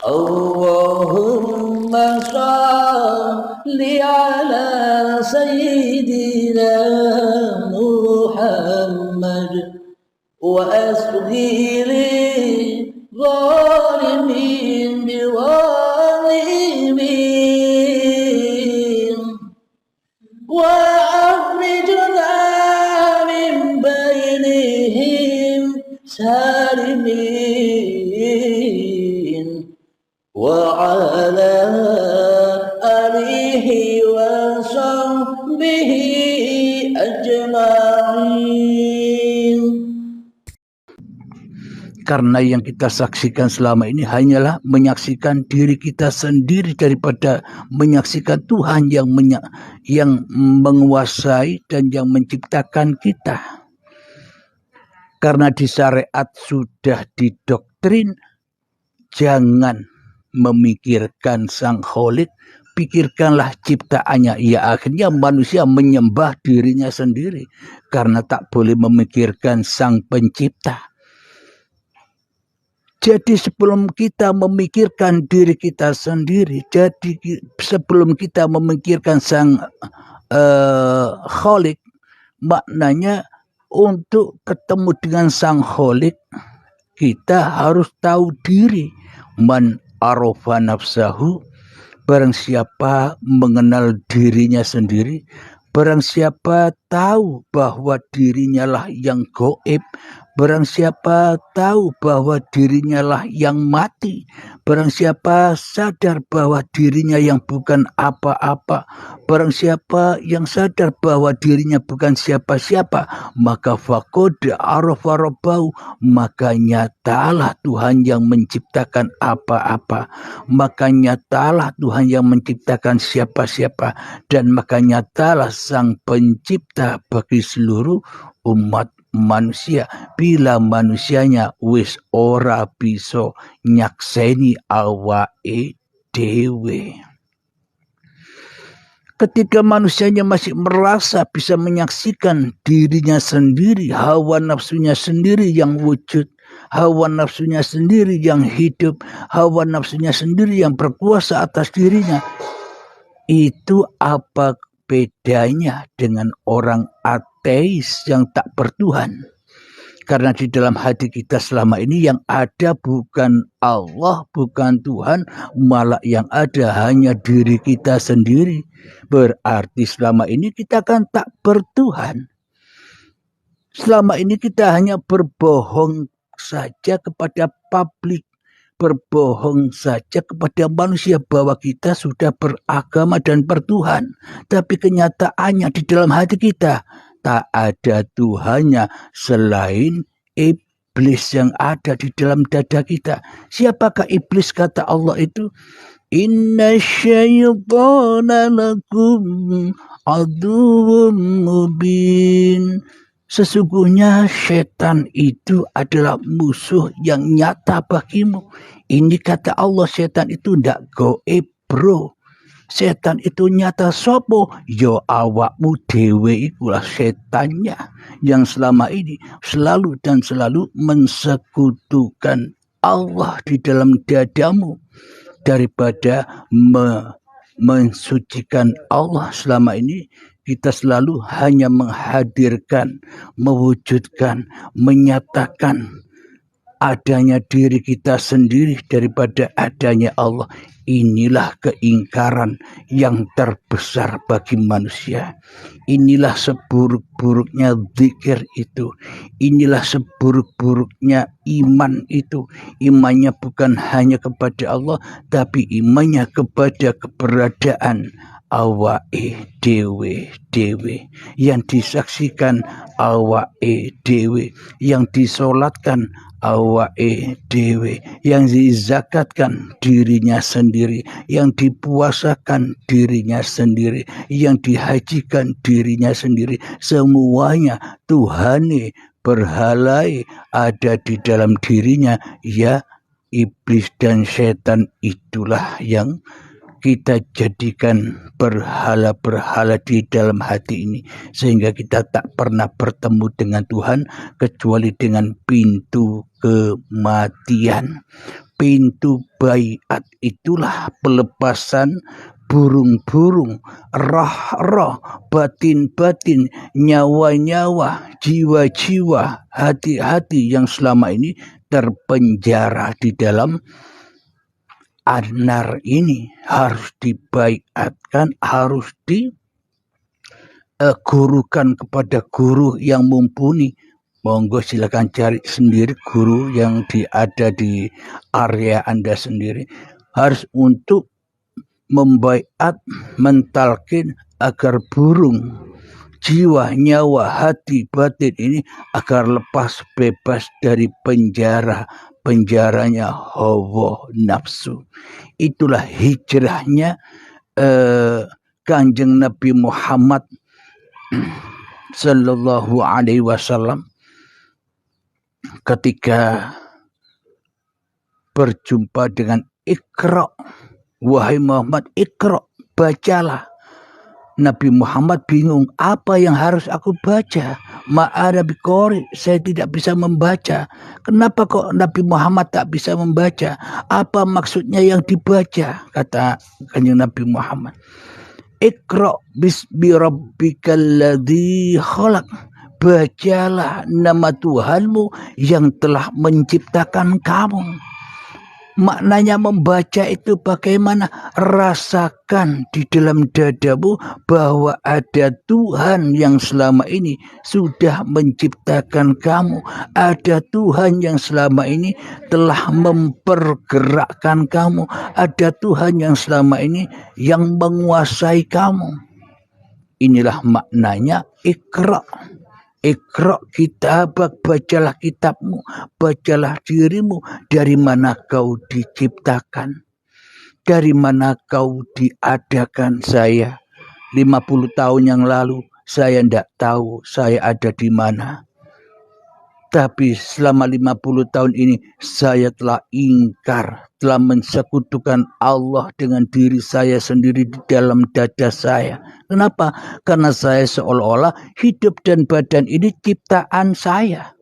Allahumma salli ala sayyidina Muhammad wa asghiri zalimin biwalimin wa akhrijna min bainihim salimin wa ala alihi wa sahbihi ajma'in. Karena yang kita saksikan selama ini hanyalah menyaksikan diri kita sendiri daripada menyaksikan Tuhan yang menguasai dan yang menciptakan kita. Karena di syariat sudah didoktrin, jangan memikirkan Sang Kholik, pikirkanlah ciptaannya. Ya, akhirnya manusia menyembah dirinya sendiri karena tak boleh memikirkan Sang Pencipta. Jadi sebelum kita memikirkan diri kita sendiri, jadi sebelum kita memikirkan Sang Kholik, maknanya untuk ketemu dengan Sang Kholik, kita harus tahu diri. Man arafa nafsahu, barang siapa mengenal dirinya sendiri, barang siapa tahu bahwa dirinya lah yang gaib, barang siapa tahu bahwa dirinya lah yang mati, barang siapa sadar bahwa dirinya yang bukan apa-apa, barang siapa yang sadar bahwa dirinya bukan siapa-siapa, maka faqad arafa rabbahu, maka nyatalah Tuhan yang menciptakan apa-apa, maka nyatalah Tuhan yang menciptakan siapa-siapa, dan maka nyatalah Sang Pencipta bagi seluruh umat manusia. Bila manusianya wis ora bisa nyakseni awake dhewe. Ketika manusianya masih merasa bisa menyaksikan dirinya sendiri, hawa nafsunya sendiri yang wujud, hawa nafsunya sendiri yang hidup, hawa nafsunya sendiri yang berkuasa atas dirinya, itu apa bedanya dengan orang ateis yang tak bertuhan? Karena di dalam hati kita selama ini yang ada bukan Allah, bukan Tuhan, malah yang ada hanya diri kita sendiri. Berarti selama ini kita kan tak bertuhan. Selama ini kita hanya berbohong saja kepada publik, berbohong saja kepada manusia bahwa kita sudah beragama dan bertuhan. Tapi kenyataannya di dalam hati kita tak ada Tuhannya selain iblis yang ada di dalam dada kita. Siapakah iblis? Kata Allah itu, inna syaitana lakum aduwwum mubin. Sesungguhnya setan itu adalah musuh yang nyata bagimu. Ini kata Allah, setan itu ndak goib bro. Setan itu nyata sopo, yo awakmu dewe ikulah setannya yang selama ini selalu dan selalu mensekutukan Allah di dalam dadamu. Daripada mensucikan Allah selama ini, kita selalu hanya menghadirkan, mewujudkan, menyatakan adanya diri kita sendiri daripada adanya Allah. Inilah keingkaran yang terbesar bagi manusia. Inilah seburuk-buruknya zikir itu. Inilah seburuk-buruknya iman itu. Imannya bukan hanya kepada Allah, tapi imannya kepada keberadaan awake dewe, yang disaksikan awake dewe, yang disolatkan awake dewe, yang dizakatkan dirinya sendiri, yang dipuasakan dirinya sendiri, yang dihajikan dirinya sendiri. Semuanya Tuhane berhalai ada di dalam dirinya. Ya, iblis dan setan itulah yang kita jadikan berhala-berhala di dalam hati ini, sehingga kita tak pernah bertemu dengan Tuhan kecuali dengan pintu kematian. Pintu baiat itulah pelepasan burung-burung, roh-roh, batin-batin, nyawa-nyawa, jiwa-jiwa, hati-hati yang selama ini terpenjara di dalam anar ini, harus dibaiatkan, harus digurukan kepada guru yang mumpuni. Monggo silakan cari sendiri guru yang ada di area Anda sendiri. Harus untuk membaiat, mentalkin agar burung, jiwa, nyawa, hati, batin ini agar lepas bebas dari penjaranya hawa nafsu. Itulah hijrahnya Kanjeng Nabi Muhammad sallallahu alaihi wasallam ketika berjumpa dengan Iqra. Wahai Muhammad, Iqra, bacalah. Nabi Muhammad bingung, apa yang harus aku baca? Ma'ana biqori, saya tidak bisa membaca. Kenapa kok Nabi Muhammad tak bisa membaca? Apa maksudnya yang dibaca? Kata Kanjeng Nabi Muhammad, Iqra bismi rabbikal ladzi khalaq. Bacalah nama Tuhanmu yang telah menciptakan kamu. Maknanya membaca itu bagaimana? Rasakan di dalam dadamu bahwa ada Tuhan yang selama ini sudah menciptakan kamu. Ada Tuhan yang selama ini telah mempergerakkan kamu. Ada Tuhan yang selama ini yang menguasai kamu. Inilah maknanya Iqra. Iqra kitabak, bacalah kitabmu, bacalah dirimu, dari mana kau diciptakan, dari mana kau diadakan. Saya 50 tahun yang lalu, saya tidak tahu saya ada di mana. Tapi selama 50 tahun ini saya telah ingkar, telah mensekutukan Allah dengan diri saya sendiri di dalam dada saya. Kenapa? Karena saya seolah-olah hidup dan badan ini ciptaan saya.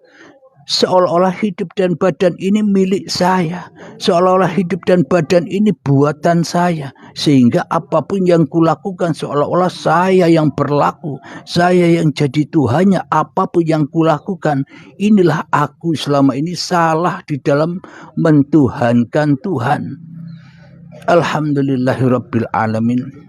Seolah-olah hidup dan badan ini milik saya. Seolah-olah hidup dan badan ini buatan saya. Sehingga apapun yang kulakukan seolah-olah saya yang berlaku. Saya yang jadi Tuhannya. Apapun yang kulakukan, inilah aku selama ini salah di dalam mentuhankan Tuhan. Alhamdulillahirabbil alamin.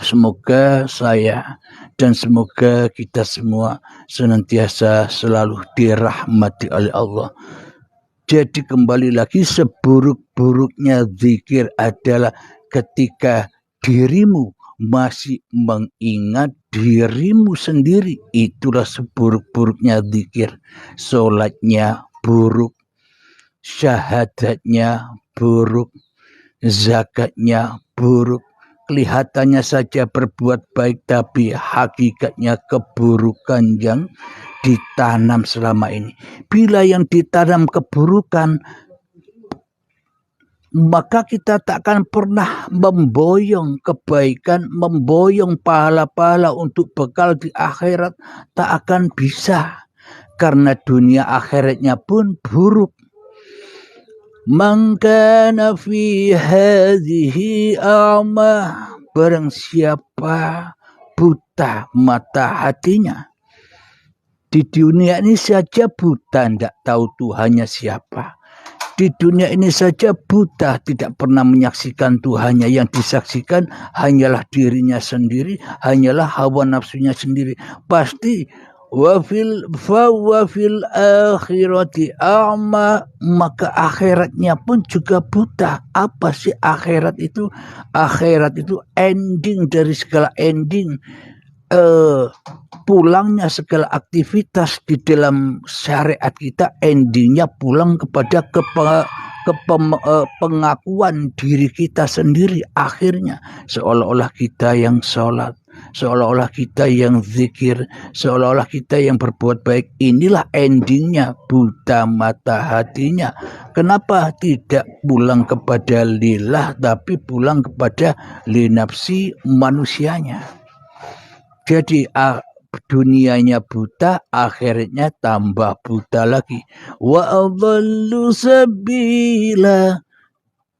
Semoga saya dan semoga kita semua senantiasa selalu dirahmati oleh Allah. Jadi kembali lagi, seburuk-buruknya zikir adalah ketika dirimu masih mengingat dirimu sendiri. Itulah seburuk-buruknya zikir. Sholatnya buruk, syahadatnya buruk, zakatnya buruk. Kelihatannya saja berbuat baik, tapi hakikatnya keburukan yang ditanam selama ini. Bila yang ditanam keburukan, maka kita tak akan pernah memboyong kebaikan, memboyong pahala-pahala untuk bekal di akhirat. Tak akan bisa, karena dunia akhiratnya pun buruk. Man kana fi hadhihi a'ma, barang siapa buta mata hatinya, di dunia ini saja buta, tidak tahu Tuhannya siapa. Di dunia ini saja buta, tidak pernah menyaksikan Tuhannya. Yang disaksikan hanyalah dirinya sendiri, hanyalah hawa nafsunya sendiri. Pasti wa fil akhirati a'ma, maka akhiratnya pun juga buta. Apa sih akhirat itu? Akhirat itu ending dari segala ending, pulangnya segala aktivitas di dalam syariat kita. Endingnya pulang kepada pengakuan diri kita sendiri. Akhirnya seolah-olah kita yang sholat, seolah-olah kita yang zikir, seolah-olah kita yang berbuat baik. Inilah endingnya, buta mata hatinya. Kenapa tidak pulang kepada lillah, tapi pulang kepada linafsi manusianya? Jadi dunianya buta, akhirnya tambah buta lagi. Wa adallu sabila,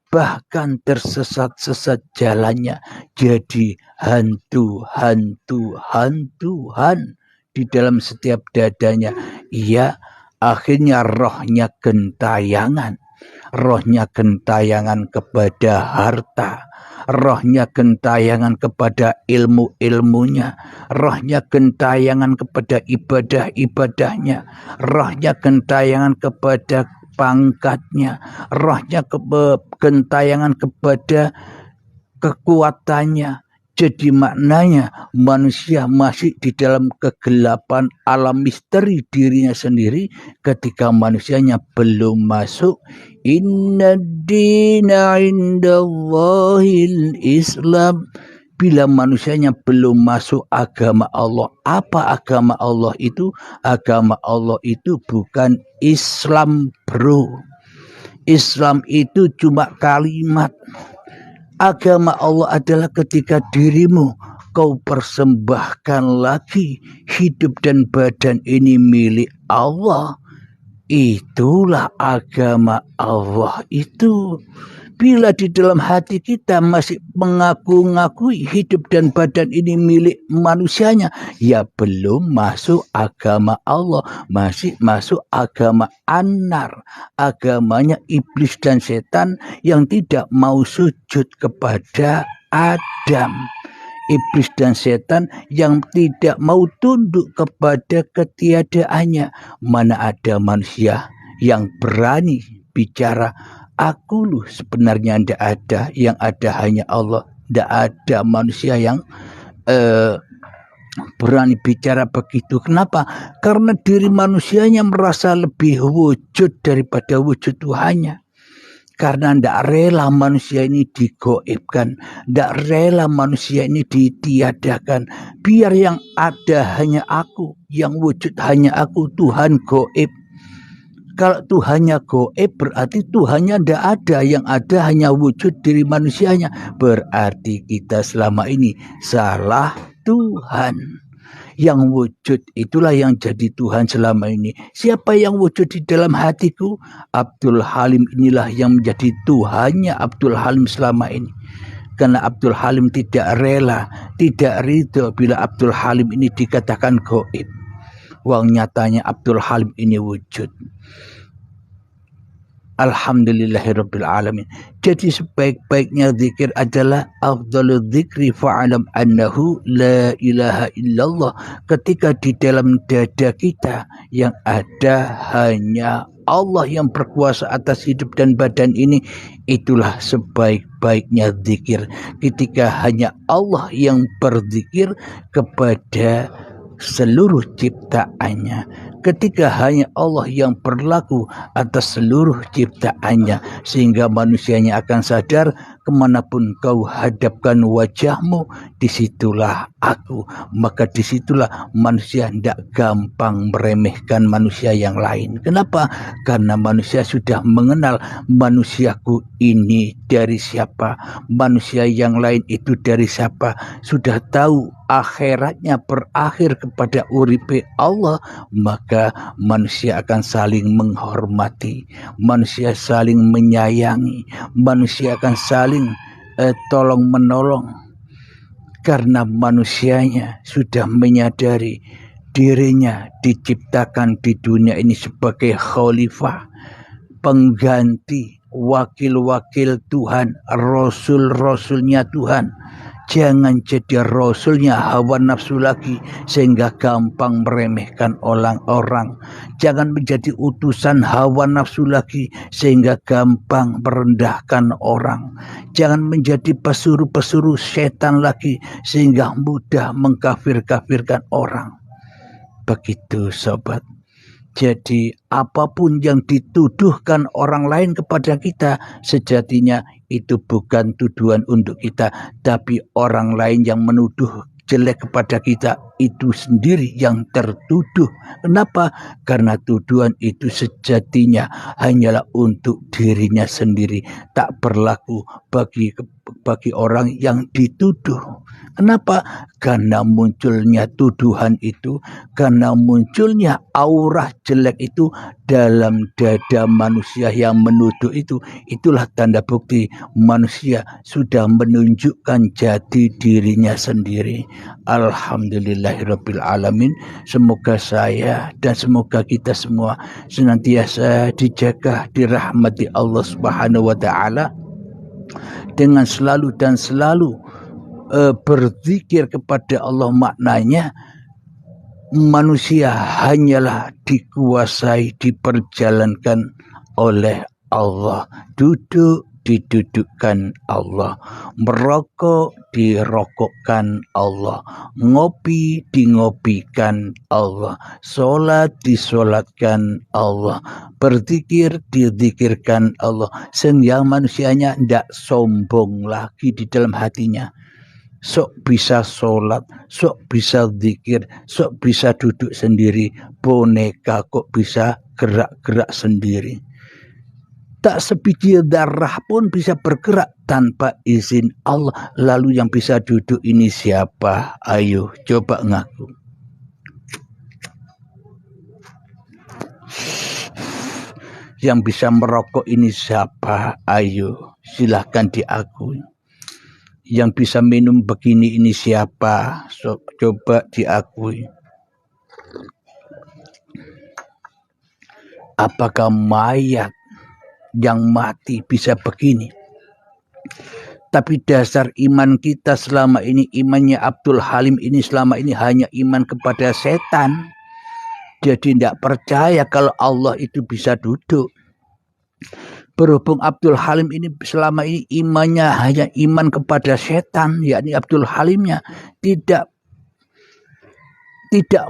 bahkan tersesat-sesat jalannya, jadi hantu-hantuan di dalam setiap dadanya. Ia akhirnya rohnya gentayangan kepada harta, rohnya gentayangan kepada ilmu-ilmunya, rohnya gentayangan kepada ibadah-ibadahnya, rohnya gentayangan kepada pangkatnya, rohnya gentayangan kepada kekuatannya. Jadi maknanya manusia masih di dalam kegelapan alam misteri dirinya sendiri ketika manusianya belum masuk. Inna dina indallahil Islam. Bila manusianya belum masuk agama Allah. Apa agama Allah itu? Agama Allah itu bukan Islam, bro. Islam itu cuma kalimat. Agama Allah adalah ketika dirimu kau persembahkan lagi hidup dan badan ini milik Allah. Itulah agama Allah itu. Bila di dalam hati kita masih mengaku-ngakui hidup dan badan ini milik manusianya, ya belum masuk agama Allah, masih masuk agama An-Nar, agamanya iblis dan setan yang tidak mau sujud kepada Adam. Iblis dan setan yang tidak mau tunduk kepada ketiadaannya. Mana ada manusia yang berani bicara, aku lu sebenarnya tidak ada, yang ada hanya Allah. Tidak ada manusia yang berani bicara begitu. Kenapa? Karena diri manusianya merasa lebih wujud daripada wujud Tuhannya. Karena tidak rela manusia ini digoibkan, tidak rela manusia ini ditiadakan. Biar yang ada hanya aku, yang wujud hanya aku, Tuhan goib. Kalau Tuhannya goib berarti Tuhannya tidak ada, yang ada hanya wujud diri manusianya. Berarti kita selama ini salah Tuhan. Yang wujud itulah yang jadi Tuhan selama ini. Siapa yang wujud di dalam hatiku? Abdul Halim inilah yang menjadi Tuhannya Abdul Halim selama ini. Karena Abdul Halim tidak rela, tidak ridho bila Abdul Halim ini dikatakan goib. Wang nyatanya Abdul Halim ini wujud. Alhamdulillahirabbil alamin. Jadi sebaik-baiknya zikir adalah afdhalul dzikri fa'alam annahu la ilaha illallah. Ketika di dalam dada kita yang ada hanya Allah yang berkuasa atas hidup dan badan ini, itulah sebaik-baiknya zikir. Ketika hanya Allah yang berzikir kepada seluruh ciptaannya, ketika hanya Allah yang berlaku atas seluruh ciptaannya, sehingga manusianya akan sadar kemanapun kau hadapkan wajahmu, disitulah aku. Maka disitulah manusia tidak gampang meremehkan manusia yang lain. Kenapa? Karena manusia sudah mengenal manusiaku ini dari siapa, manusia yang lain itu dari siapa. Sudah tahu akhiratnya berakhir kepada uripe Allah, maka manusia akan saling menghormati, manusia saling menyayangi, manusia akan saling tolong menolong. Karena manusianya sudah menyadari dirinya diciptakan di dunia ini sebagai khalifah, pengganti, wakil-wakil Tuhan, rasul-rasulnya Tuhan. Jangan jadi rasulnya hawa nafsu lagi sehingga gampang meremehkan orang-orang. Jangan menjadi utusan hawa nafsu lagi sehingga gampang merendahkan orang. Jangan menjadi pesuruh-pesuruh setan lagi sehingga mudah mengkafir-kafirkan orang. Begitu sobat. Jadi apapun yang dituduhkan orang lain kepada kita, sejatinya itu bukan tuduhan untuk kita, tapi orang lain yang menuduh jelek kepada kita, itu sendiri yang tertuduh. Kenapa? Karena tuduhan itu sejatinya hanyalah untuk dirinya sendiri, tak berlaku bagi orang yang dituduh. Kenapa? Karena munculnya tuduhan itu, karena munculnya aura jelek itu dalam dada manusia yang menuduh itu. Itulah tanda bukti manusia sudah menunjukkan jati dirinya sendiri. Alhamdulillahirabbil alamin. Semoga saya dan semoga kita semua senantiasa dijaga dirahmati Allah Subhanahu wa taala dengan selalu berzikir kepada Allah. Maknanya manusia hanyalah dikuasai, diperjalankan oleh Allah. Duduk didudukkan Allah, merokok dirokokkan Allah, ngopi dingopikan Allah, sholat disolatkan Allah, berzikir dizikirkan Allah. Sehingga manusianya tidak sombong lagi di dalam hatinya. Sok bisa sholat, sok bisa zikir, sok bisa duduk sendiri. Boneka kok bisa gerak-gerak sendiri. Tak sebiji darah pun bisa bergerak tanpa izin Allah. Lalu yang bisa duduk ini siapa? Ayo coba ngaku. Yang bisa merokok ini siapa? Ayo silahkan diakui. Yang bisa minum begini ini siapa? Coba diakui. Apakah mayat yang mati bisa begini? Tapi dasar iman kita selama ini, imannya Abdul Halim ini selama ini hanya iman kepada setan. Jadi tidak percaya kalau Allah itu bisa duduk. Berhubung Abdul Halim ini selama ini imannya hanya iman kepada setan, yakni Abdul Halimnya tidak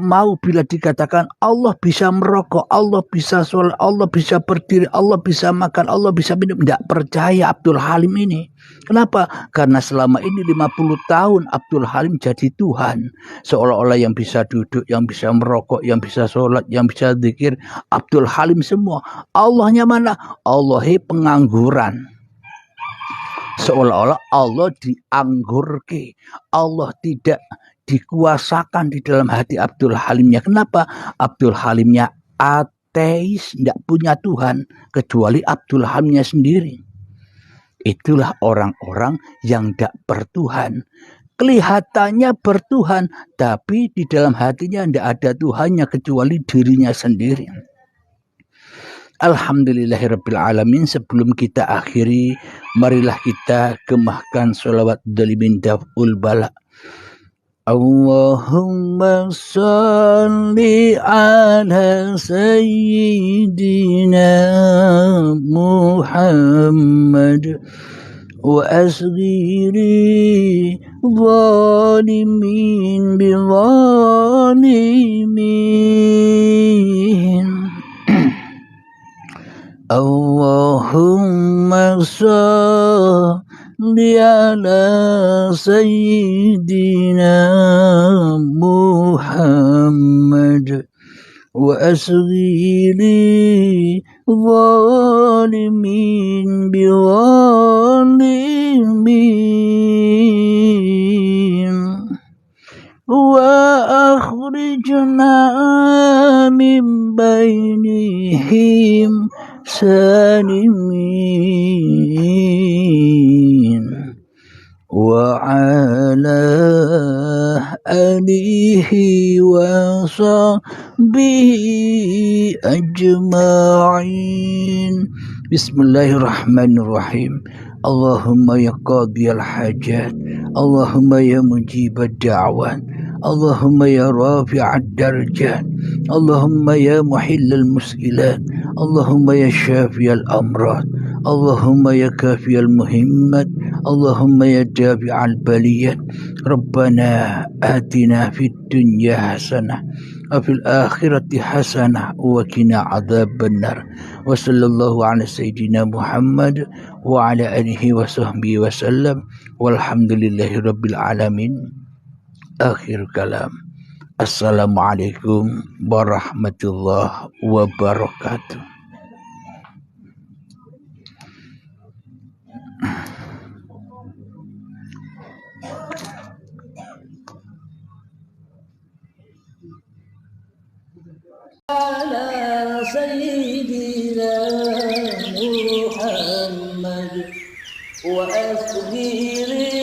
mau bila dikatakan Allah bisa merokok, Allah bisa sholat, Allah bisa berdiri, Allah bisa makan, Allah bisa minum. Tidak percaya Abdul Halim ini. Kenapa? Karena selama ini 50 tahun Abdul Halim jadi Tuhan. Seolah-olah yang bisa duduk, yang bisa merokok, yang bisa sholat, yang bisa zikir, Abdul Halim semua. Allahnya mana? Allah pengangguran. Seolah-olah Allah dianggurke. Allah tidak dikuasakan di dalam hati Abdul Halimnya. Kenapa? Abdul Halimnya ateis, tidak punya Tuhan kecuali Abdul Halimnya sendiri. Itulah orang-orang yang tidak bertuhan. Kelihatannya bertuhan, tapi di dalam hatinya tidak ada Tuhannya kecuali dirinya sendiri. Alhamdulillahirabbil alamin. Sebelum kita akhiri, marilah kita gemahkan sholawat dalimin daf'ul bala. Allahumma salli ala sayyidina Muhammad wa asghiri zalimin bi zalimin. Allahumma salli ala sayyidina Muhammad wa asghiri zalimin bi zalimin wa akhrijna min bainihim salimin wa ala alihi wa sahbihi ajma'in. Bismillahirrahmanirrahim. Allahumma ya qadiyal hajat, Allahumma ya mujibad da'wat, Allahumma ya rafi'ad darajat, Allahumma ya muhillal muskilat, Allahumma ya syafiyal amrad, Allahumma ya kafiyal muhimmat, Allahumma ya dafi'al baliyat. Rabbana atina fid dunya hasanah wa fil akhirati hasanah wa qina adzabannar. Wa sallallahu ala sayyidina Muhammad wa ala alihi wa sahbihi wa sallam. Walhamdulillahi rabbil alamin. Akhir kalam. Assalamualaikum warahmatullahi wabarakatuh. على سيدنا محمد وأسجد